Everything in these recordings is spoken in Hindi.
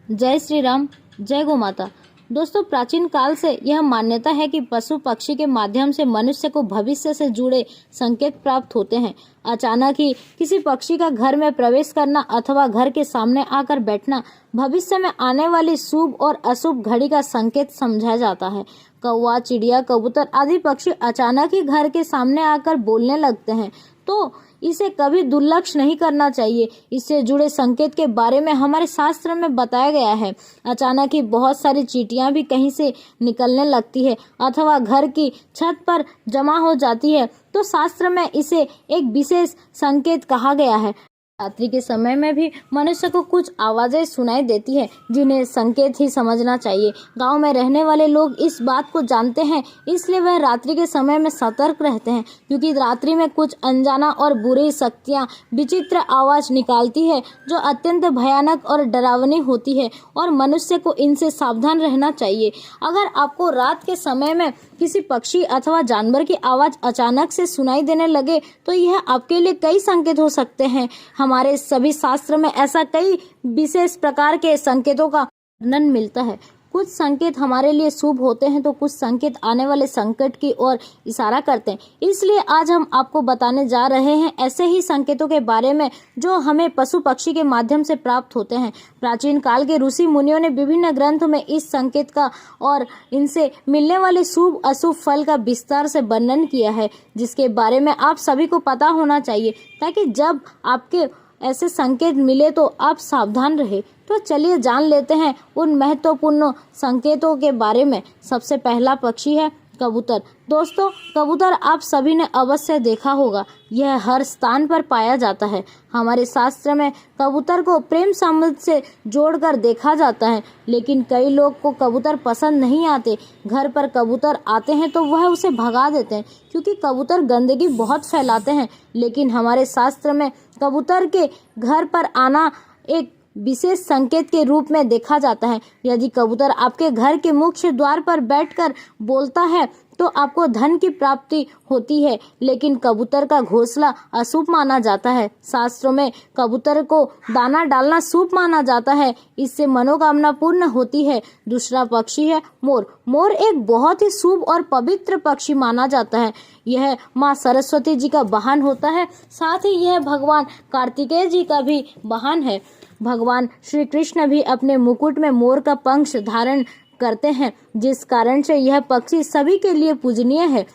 जय श्री राम, जय गौ माता। दोस्तों, प्राचीन काल से यह मान्यता है कि पशु पक्षी के माध्यम से मनुष्य को भविष्य से जुड़े संकेत प्राप्त होते हैं। अचानक ही किसी पक्षी का घर में प्रवेश करना अथवा घर के सामने आकर बैठना भविष्य में आने वाली शुभ और अशुभ घड़ी का संकेत समझा जाता है। कौवा, चिड़िया, कबूतर आदि पक्षी अचानक ही घर के सामने आकर बोलने लगते हैं तो इसे कभी दुर्लक्ष्य नहीं करना चाहिए। इससे जुड़े संकेत के बारे में हमारे शास्त्र में बताया गया है। अचानक ही बहुत सारी चींटियां भी कहीं से निकलने लगती है अथवा घर की छत पर जमा हो जाती है तो शास्त्र में इसे एक विशेष संकेत कहा गया है। रात्रि के समय में भी मनुष्य को कुछ आवाजें सुनाई देती है जिन्हें संकेत ही समझना चाहिए। गांव में रहने वाले लोग इस बात को जानते हैं, इसलिए वह रात्रि के समय में सतर्क रहते हैं, क्योंकि रात्रि में कुछ अनजाना और बुरी शक्तियां विचित्र आवाज निकालती है जो अत्यंत भयानक और डरावनी होती है और मनुष्य को इनसे सावधान रहना चाहिए। अगर आपको रात के समय में किसी पक्षी अथवा जानवर की आवाज अचानक से सुनाई देने लगे तो यह आपके लिए कई संकेत हो सकते हैं। हमारे सभी शास्त्र में ऐसा कई विशेष प्रकार के संकेतों का वर्णन मिलता है। कुछ संकेत हमारे लिए शुभ होते हैं तो कुछ संकेत आने वाले संकट की ओर इशारा करते हैं। इसलिए आज हम आपको बताने जा रहे हैं ऐसे ही संकेतों के बारे में जो हमें पशु पक्षी के माध्यम से प्राप्त होते हैं। प्राचीन काल के ऋषि मुनियों ने विभिन्न ग्रंथों में इस संकेत का और इनसे मिलने वाले शुभ अशुभ फल का विस्तार से वर्णन किया है, जिसके बारे में आप सभी को पता होना चाहिए ताकि जब आपके ऐसे संकेत मिले तो आप सावधान रहे। तो चलिए जान लेते हैं उन महत्वपूर्ण संकेतों के बारे में। सबसे पहला पक्षी है कबूतर। दोस्तों, कबूतर आप सभी ने अवश्य देखा होगा, यह हर स्थान पर पाया जाता है। हमारे शास्त्र में कबूतर को प्रेम संबंध से जोड़कर देखा जाता है, लेकिन कई लोग को कबूतर पसंद नहीं आते। घर पर कबूतर आते हैं तो वह उसे भगा देते हैं क्योंकि कबूतर गंदगी बहुत फैलाते हैं। लेकिन हमारे शास्त्र में कबूतर के घर पर आना एक विशेष संकेत के रूप में देखा जाता है। यदि कबूतर आपके घर के मुख्य द्वार पर बैठकर बोलता है तो आपको धन की प्राप्ति होती है, लेकिन कबूतर का घोंसला अशुभ माना जाता है। शास्त्रों में कबूतर को दाना डालना शुभ माना जाता है, इससे मनोकामना पूर्ण होती है। दूसरा पक्षी है मोर। मोर एक बहुत ही शुभ और पवित्र पक्षी माना जाता है। यह माँ सरस्वती जी का वाहन होता है, साथ ही यह भगवान कार्तिकेय जी का भी वाहन है। भगवान श्री कृष्ण भी अपने मुकुट में मोर का पंख धारण करते हैं, जिस कारण से यह पक्षी सभी के लिए पूजनीय है।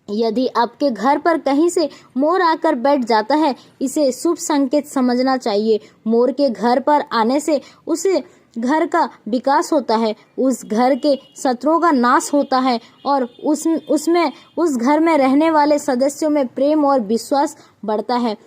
यदि आपके घर पर कहीं से मोर आकर बैठ जाता है, इसे शुभ संकेत समझना चाहिए। मोर के घर पर आने से उसे घर का विकास होता है, उस घर के शत्रुओं का नाश होता है और उस घर में रहने वाले सदस्यों में प्रेम और विश्वास बढ़ता है।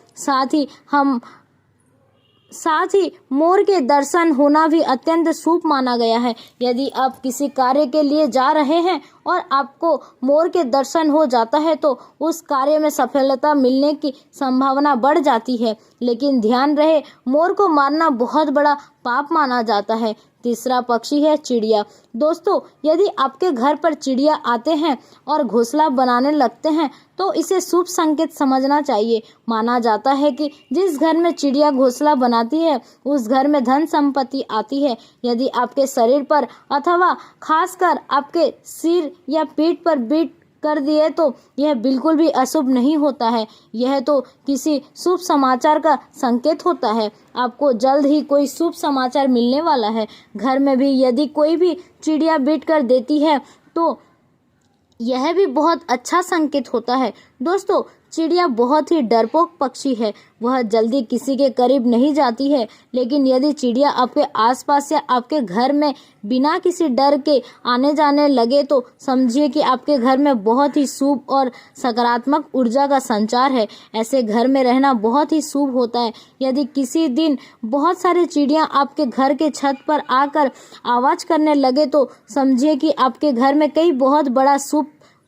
साथ ही मोर के दर्शन होना भी अत्यंत शुभ माना गया है। यदि आप किसी कार्य के लिए जा रहे हैं और आपको मोर के दर्शन हो जाता है तो उस कार्य में सफलता मिलने की संभावना बढ़ जाती है, लेकिन ध्यान रहे मोर को मारना बहुत बड़ा पाप माना जाता है। तीसरा पक्षी है चिड़िया। दोस्तों, यदि आपके घर पर चिड़िया आते हैं और घोंसला बनाने लगते हैं तो इसे शुभ संकेत समझना चाहिए। माना जाता है कि जिस घर में चिड़िया घोंसला बनाती है उस घर में धन संपत्ति आती है। यदि आपके शरीर पर अथवा खासकर आपके सिर या पीठ पर बीट कर दिए तो यह बिल्कुल भी अशुभ नहीं होता है, यह तो किसी शुभ समाचार का संकेत होता है। आपको जल्द ही कोई शुभ समाचार मिलने वाला है। घर में भी यदि कोई भी चिड़िया बीट कर देती है तो यह भी बहुत अच्छा संकेत होता है। दोस्तों, चिड़िया बहुत ही डरपोक पक्षी है, वह जल्दी किसी के करीब नहीं जाती है, लेकिन यदि चिड़िया आपके आसपास या आपके घर में बिना किसी डर के आने जाने लगे तो समझिए कि आपके घर में बहुत ही शुभ और सकारात्मक ऊर्जा का संचार है। ऐसे घर में रहना बहुत ही शुभ होता है। यदि किसी दिन बहुत सारे चिड़िया आपके घर के छत पर आकर आवाज करने लगे तो समझिए कि आपके घर में कई बहुत बड़ा शुभ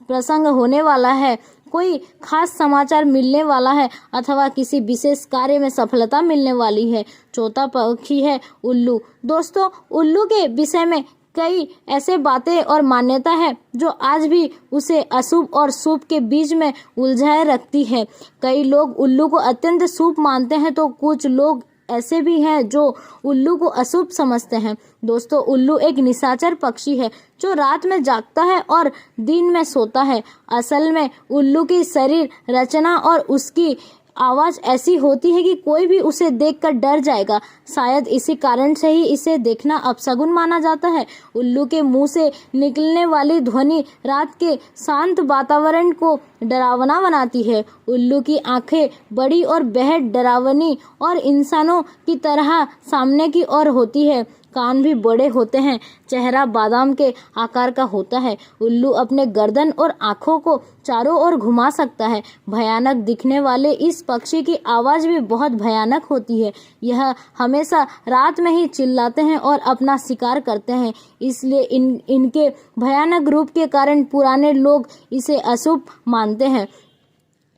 प्रसंग होने वाला है, कोई खास समाचार मिलने वाला है अथवा किसी विशेष कार्य में सफलता मिलने वाली है। चौथा पक्षी है उल्लू। दोस्तों, उल्लू के विषय में कई ऐसे बातें और मान्यता है जो आज भी उसे अशुभ और शुभ के बीच में उलझाए रखती है। कई लोग उल्लू को अत्यंत शुभ मानते हैं तो कुछ लोग ऐसे भी हैं जो उल्लू को अशुभ समझते हैं। दोस्तों, उल्लू एक निशाचर पक्षी है जो रात में जागता है और दिन में सोता है। असल में उल्लू की शरीर रचना और उसकी आवाज ऐसी होती है कि कोई भी उसे देखकर डर जाएगा। शायद इसी कारण से ही इसे देखना अपशगुन माना जाता है। उल्लू के मुंह से निकलने वाली ध्वनि रात के शांत वातावरण को डरावना बनाती है। उल्लू की आंखें बड़ी और बेहद डरावनी और इंसानों की तरह सामने की ओर होती है। कान भी बड़े होते हैं। चेहरा बादाम के आकार का होता है। उल्लू अपने गर्दन और आँखों को चारों ओर घुमा सकता है। भयानक दिखने वाले इस पक्षी की आवाज़ भी बहुत भयानक होती है। यह हमेशा रात में ही चिल्लाते हैं और अपना शिकार करते हैं। इसलिए इनके भयानक रूप के कारण पुराने लोग इसे अशुभ मानते हैं।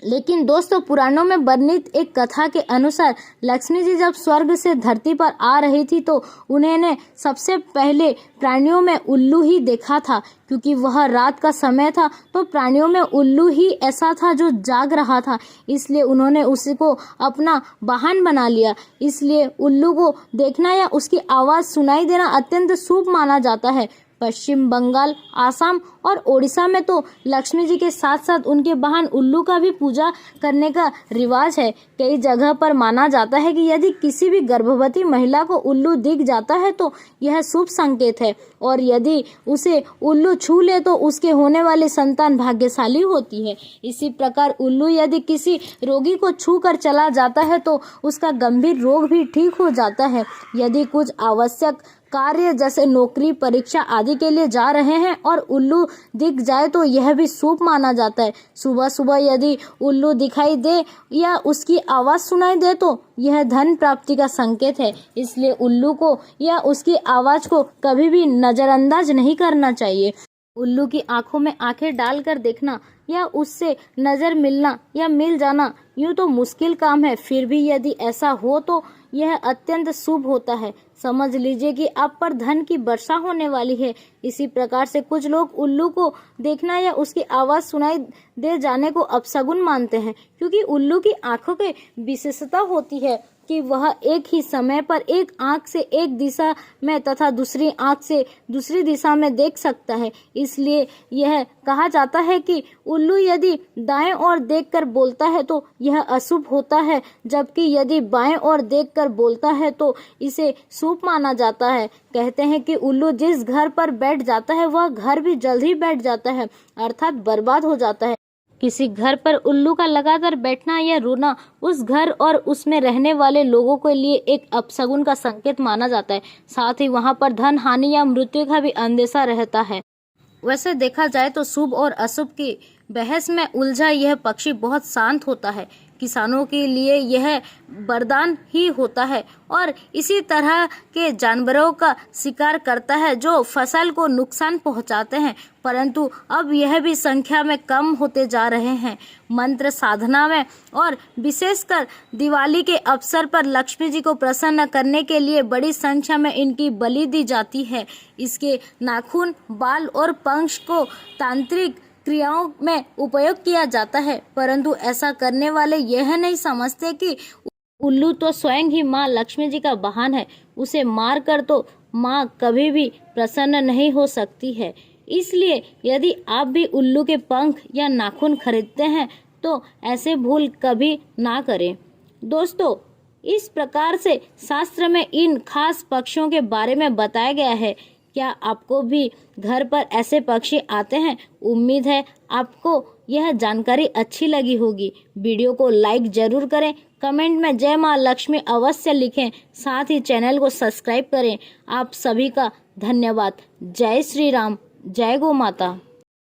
लेकिन दोस्तों, पुराणों में वर्णित एक कथा के अनुसार लक्ष्मी जी जब स्वर्ग से धरती पर आ रही थी तो उन्होंने सबसे पहले प्राणियों में उल्लू ही देखा था। क्योंकि वह रात का समय था तो प्राणियों में उल्लू ही ऐसा था जो जाग रहा था। इसलिए उन्होंने उसी को अपना वाहन बना लिया। इसलिए उल्लू को देखना या उसकी आवाज़ सुनाई देना अत्यंत शुभ माना जाता है। पश्चिम बंगाल, आसाम और ओडिशा में तो लक्ष्मी जी के साथ साथ उनके वाहन उल्लू का भी पूजा करने का रिवाज है। कई जगह पर माना जाता है कि यदि किसी भी गर्भवती महिला को उल्लू दिख जाता है तो यह शुभ संकेत है और यदि उसे उल्लू छू ले तो उसके होने वाली संतान भाग्यशाली होती है। इसी प्रकार उल्लू यदि किसी रोगी को छू कर चला जाता है तो उसका गंभीर रोग भी ठीक हो जाता है। यदि कुछ आवश्यक कार्य जैसे नौकरी, परीक्षा आदि के लिए जा रहे हैं और उल्लू दिख जाए तो यह भी शुभ माना जाता है। सुबह सुबह यदि उल्लू दिखाई दे या उसकी आवाज़ सुनाई दे तो यह धन प्राप्ति का संकेत है। इसलिए उल्लू को या उसकी आवाज़ को कभी भी नज़रअंदाज नहीं करना चाहिए। उल्लू की आंखों में आंखें डालकर देखना या उससे नज़र मिलना या मिल जाना यूँ तो मुश्किल काम है, फिर भी यदि ऐसा हो तो यह अत्यंत शुभ होता है। समझ लीजिए कि आप पर धन की वर्षा होने वाली है। इसी प्रकार से कुछ लोग उल्लू को देखना या उसकी आवाज़ सुनाई दे जाने को अपशगुन मानते हैं, क्योंकि उल्लू की आंखों की विशेषता होती है कि वह एक ही समय पर एक आंख से एक दिशा में तथा दूसरी आंख से दूसरी दिशा में देख सकता है। इसलिए यह कहा जाता है कि उल्लू यदि दाएं ओर देखकर बोलता है तो यह अशुभ होता है, जबकि यदि बाएं ओर देखकर बोलता है तो इसे शुभ माना जाता है। कहते हैं कि उल्लू जिस घर पर बैठ जाता है वह घर भी जल्द ही बैठ जाता है, अर्थात बर्बाद हो जाता है। किसी घर पर उल्लू का लगातार बैठना या रोना उस घर और उसमें रहने वाले लोगों के लिए एक अपशगुन का संकेत माना जाता है। साथ ही वहां पर धन हानि या मृत्यु का भी अंदेशा रहता है। वैसे देखा जाए तो शुभ और अशुभ की बहस में उलझा यह पक्षी बहुत शांत होता है। किसानों के लिए यह वरदान ही होता है और इसी तरह के जानवरों का शिकार करता है जो फसल को नुकसान पहुंचाते हैं, परंतु अब यह भी संख्या में कम होते जा रहे हैं। मंत्र साधना में और विशेषकर दिवाली के अवसर पर लक्ष्मी जी को प्रसन्न करने के लिए बड़ी संख्या में इनकी बलि दी जाती है। इसके नाखून, बाल और पंख को तांत्रिक क्रियाओं में उपयोग किया जाता है, परंतु ऐसा करने वाले यह नहीं समझते कि उल्लू तो स्वयं ही माँ लक्ष्मी जी का वाहन है। उसे मार कर तो माँ कभी भी प्रसन्न नहीं हो सकती है। इसलिए यदि आप भी उल्लू के पंख या नाखून खरीदते हैं तो ऐसे भूल कभी ना करें। दोस्तों, इस प्रकार से शास्त्र में इन खास पक्षियों के बारे में बताया गया है। क्या आपको भी घर पर ऐसे पक्षी आते हैं? उम्मीद है आपको यह जानकारी अच्छी लगी होगी। वीडियो को लाइक जरूर करें, कमेंट में जय माँ लक्ष्मी अवश्य लिखें, साथ ही चैनल को सब्सक्राइब करें। आप सभी का धन्यवाद। जय श्री राम, जय गौ माता।